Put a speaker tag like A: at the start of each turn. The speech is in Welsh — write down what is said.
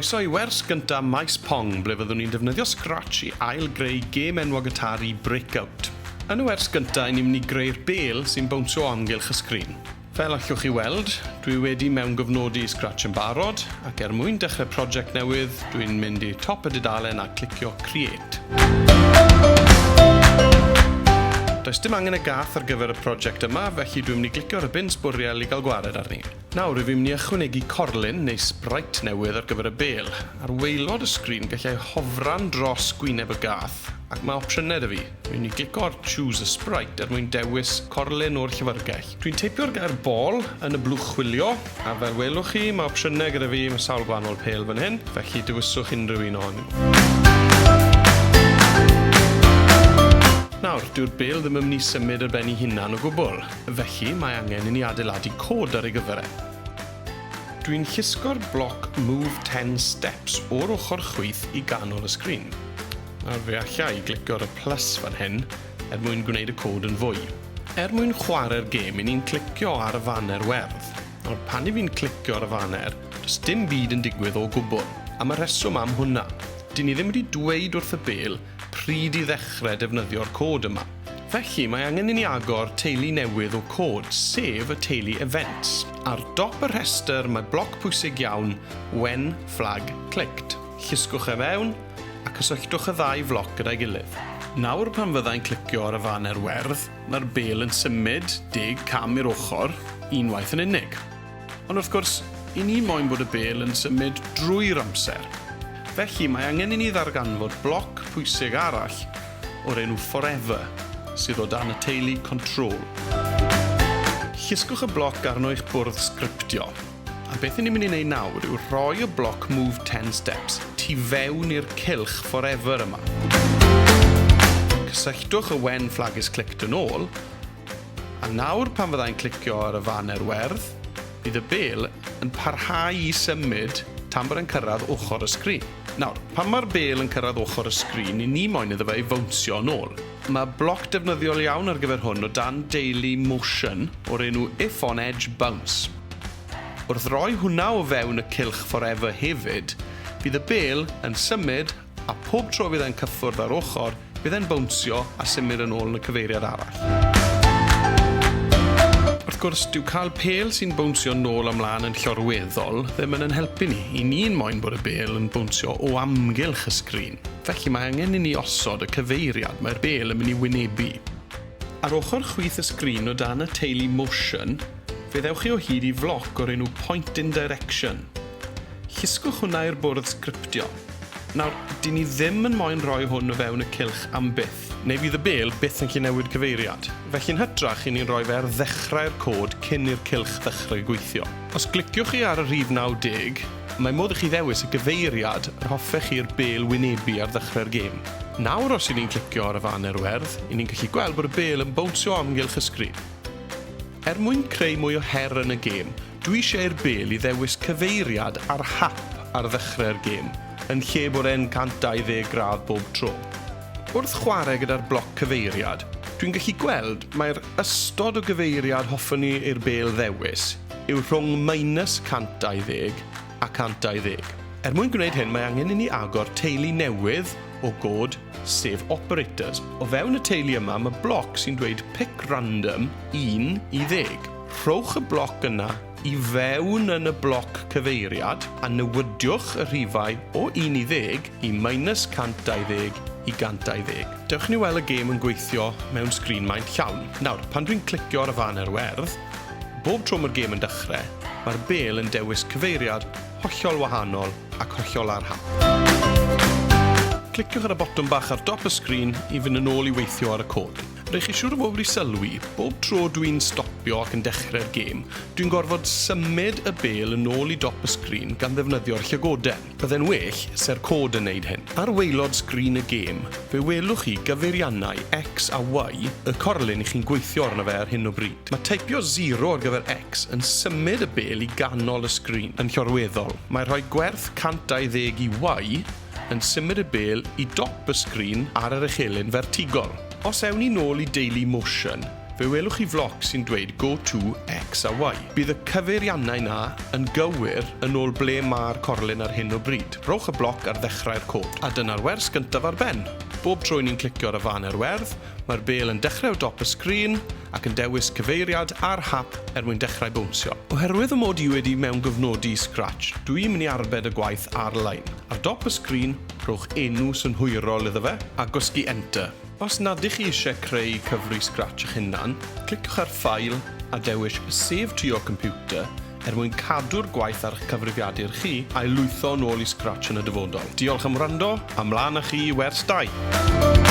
A: Croeso I wers gyntaf maes Pong ble fyddwn ni'n defnyddio Scratch I ail-greu gêm enwog Atari Breakout. Yn y wers gyntaf, ni'n mynd I greu'r bêl sy'n bownsio o amgylch y sgrin. Fel allwch chi weld, dwi wedi mewn gofnodi Scratch yn barod, ac mwyn dechrau prosiect newydd, dwi'n mynd I top y dudalen a clicio Create. Does dim angen y gath ar gyfer y prosiect yma, felly dwi'n mynd I glicio ar y bin sbwriel I gael gwared arni. Nawr, fi'n mynd I ychwanegu corlyn neu sprite newydd ar gyfer y bêl. Ar waelod y sgrin gallai hofran dros gwyneb y gath, ac mae opsiynau 'da fi. Dwi'n mynd I glicio ar Choose a Sprite er mwyn dewis corlyn o'r llyfrgell. Dwi'n teipio'r gair ball yn y blwch chwilio, a fel welwch chi, mae opsiynau gyda fi, mae sawl gwahanol pêl fan hyn, felly dewiswch unrhyw un ohonyn nhw. Nawr, dyw'r bêl ddim yn mynd I symud ar ben I hunan o gwbl, felly mae angen I ni adeiladu cod ar ei gyfer e. Dwi'n llusgo'r bloc Move 10 Steps o'r ochr chwith I ganol y sgrin. Nawr fe allai I glicio'r plus fan hyn er mwyn gwneud y cod yn fwy. Er mwyn chwarae'r gêm, ni'n clicio ar y faner werdd. Nawr pan I fi'n clicio ar y faner, does dim byd yn digwydd o gwbl, a mae rheswm am hwnna. Dyn ni ddim wedi dweud wrth y bêl pryd I ddechrau defnyddio'r cod yma. Felly mae angen I ni agor teulu newydd o cod, sef y teulu events. Ar dop y rhestr mae bloc pwysig iawn when flag clicked. Llusgwch e mewn a cysylltwch y ddau floc gyda'i gilydd. Nawr pan fyddai'n clicio ar y faner werdd, mae'r bêl yn symud 10 cam i'r ochr, unwaith yn unig. Ond wrth gwrs, I ni moyn bod y bêl yn symud drwy'r amser. Felly mae angen I ni ddarganfod bloc pwysig arall o'r enw Forever, sydd o dan y teulu Control. Llusgwch y bloc arno i'ch bwrdd sgriptio, a beth ni'n mynd I wneud nawr yw rhoi y bloc Move 10 Steps tu fewn i'r cylch Forever yma. Cysylltwch y when flag is clicked yn ôl, a nawr pan fyddai'n clicio ar y faner werdd, bydd y bêl yn parhau I symud tan bod e'n cyrraedd ochr y sgrin. Nawr, pan mae'r bêl yn cyrraedd ochr y sgrin, ni moyn iddo fe I fownsio yn ôl. Mae bloc defnyddiol iawn ar gyfer hwn o dan deulu motion o'r enw If on Edge Bounce. Wrth roi hwnna o fewn y cylch Forever hefyd, bydd y bêl yn symud a pob tro fydd e'n cyffwrdd ar ochr, bydd e'n bownsio a symud yn ôl yn y cyfeiriad arall. Wrth gwrs, dyw cael pêl sy'n bownsio nôl ymlaen yn llorweddol ddim yn helpu ni. I ni'n moyn bod y bêl yn bownsio o amgylch y sgrin. Felly mae angen I ni osod y cyfeiriad mae'r bêl yn mynd I wynebu. Ar ochr chwith y sgrin o dan y teulu motion, fe ddewch chi o hyd I floc o'r enw Point in Direction. Llusgwch hwnna i'r bwrdd sgriptio. Nawr, dyn ni ddim yn moyn rhoi hwn o fewn y cylch am byth, neu fydd y bêl byth yn gallu newid cyfeiriad. Felly'n hytrach I ni'n rhoi fe ar ddechrau'r cod cyn i'r cylch ddechrau gweithio. Os gliciwch chi ar y rhif 90, mae modd I chi ddewis y gyfeiriad yr hoffech chi'r bêl wynebu ar ddechrau'r gêm. Nawr os I ni'n clicio ar y faner werdd, I ni'n gallu gweld bod y bêl yn bownsio amgylch y sgrin. Er mwyn creu mwy o her yn y gêm, dwi eisiau'r bêl I ddewis cyfeiriad ar hap ar ddechrau'r gêm, yn lle bod e'n 120 gradd bob tro. Wrth chwarae gyda'r bloc cyfeiriad, dwi'n gallu gweld mae'r ystod o gyfeiriad hoffwn ni i'r bêl ddewis yw rhwng -120 a 120. Er mwyn gwneud hyn, mae angen I ni agor teulu newydd o god, sef operators. O fewn y teulu yma, mae bloc sy'n dweud pick random 1 I 10. Rhowch y bloc yna I fewn yn y bloc cyfeiriad a newidiwch y rhifau o 1 I 10 I -120 I 120. Dewch ni weld y gêm yn gweithio mewn sgrin maint llawn. Nawr, pan dwi'n clicio ar y faner werdd, bob tro mae'r gêm yn dechrau, mae'r bêl yn dewis cyfeiriad hollol wahanol ac hollol ar hap. Cliciwch ar y botwm bach ar dop y sgrin I fynd yn ôl I weithio ar y cod. Rydych chi siŵr o fod wedi sylwi, bob tro dwi'n stopio ac yn dechrau'r gêm, dwi'n gorfod symud y bêl yn ôl I dop y sgrin gan ddefnyddio'r llygoden. Bydde'n well se'r cod yn neud hyn. Ar waelod sgrin y gêm, fe welwch chi gyfeiriannau X a Y, y corlyn I chi'n gweithio arno fe ar hyn o bryd. Mae teipio 0 ar gyfer X yn symud y bêl I ganol y sgrin yn llorweddol. Mae rhoi gwerth 120 I Y yn symud y bêl I dop y sgrin ar yr echelyn vertigol. Os ewn ni nôl I deulu motion, fe welwch chi floc sy'n dweud go to X a Y. Bydd y cyfeiriannau na yn gywir yn ôl ble mae'r corlyn ar hyn o bryd. Rhowch y bloc ar ddechrau'r cod. A dyna'r wers gyntaf ar ben. Bob tro ni'n clicio ar y fan ar werdd, mae'r bêl yn dechrau o dop y sgrin ac yn dewis cyfeiriad ar hap mwyn dechrau bownsio. Oherwydd y mod I wedi mewn gyfnodi Scratch, dwi'n mynd I arbed y gwaith ar-lein. Ar dop y sgrin, rhowch enw synhwyrol iddo fe a gosgi Enter. Os nad ych chi eisiau creu cyfrwy Scratch eich hunan, cliciwch ar File a dewis Save to your computer mwyn cadw'r gwaith ar eich cyfrifiadur chi a'i lwytho nôl I Scratch yn y dyfodol. Diolch am wrando, a mlaen â chi I wers 2.